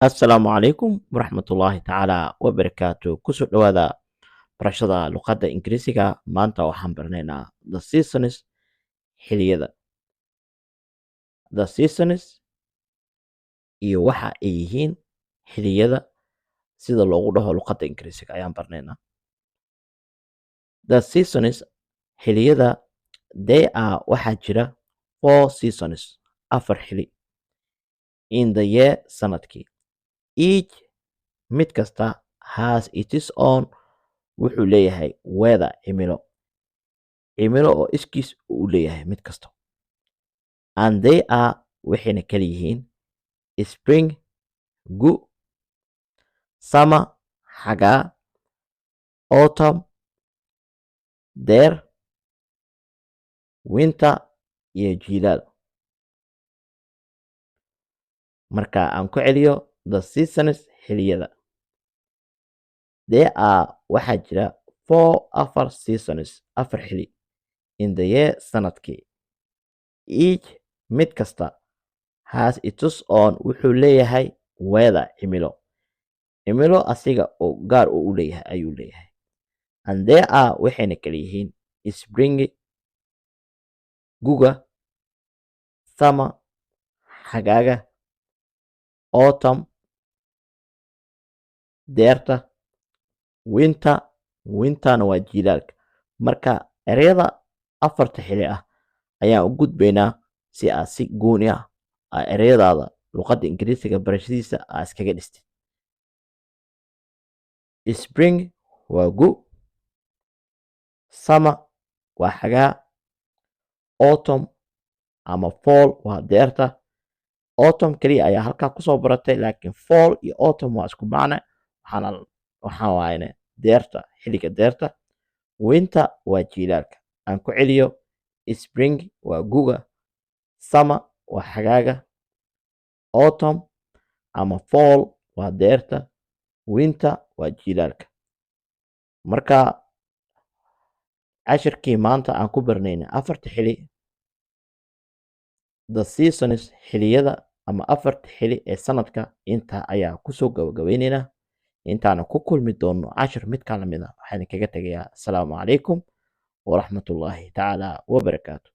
Assalaamu calaykum waraxmatullaahi tacaala wabarakaatu. Kusoo dhawaada barashada luqadda Ingiriisiga. Maanta waxaan baranaynaa the seasons, xilliyada. The seasons iyo waxa ay yihiin xilliyada sida loogu dhaho luqadda Ingiriisiga ayaan baranaynaa. The seasons, xilliyada, they are waxaa jira 4 seasons, 4 xilli in the year sanadkii. Each mid kasta has its own wuxuu leeyahay weather cimilo oo iskiis u leeyahay mid kasta. And they are waxayna kala yihiin spring gu, summer xagaa, autumn deer, winter iyo jiilaal. Marka aan ku celiyo the seasons, xilliyada. There are waxaa jira 4 seasons, 4 xilli in the year sanadkii. Each mid kasta has its own wuxuu leeyahay weather cimilo asiga oo gaar u leeyahay ayuu leeyahay. And there are waxayna kala yihiin spring guga, summer xagaaga, autumn deerta, winterna waa jiilaalka. Marka ereyada 4 xilli ah ayaan u gudbaynaa si aad si gooni ah ereyadaada luqadda Ingiriisiga barashadiisa aad iskaga dhistid. Spring waa gu, summer waa xagaa, autumn ama fall waa deerta. Autumn kaliya ayaa halkaa kusoo baratay, laakiin fall iyo autumn waa isku macne, waxaa waayne deerta, xilliga deerta. Winter waa jiilaalka. Aan ku celiyo, spring waa guga, summer waa xagaaga, autumn ama fall waa deerta, winter waa jiilaalka. Marka cashirkii maanta aan ku barnayna 4 xilli, the seasons, xilliyada ama 4 xilli ee sanadka, intaa ayaa kusoo gabagabaynaynaa. intaana ku kulmi doono cashir mid ka lamid ah waxaan kaga tegayaa assalaamu calaykum waraxmatullaahi tacaala wabarakaatu.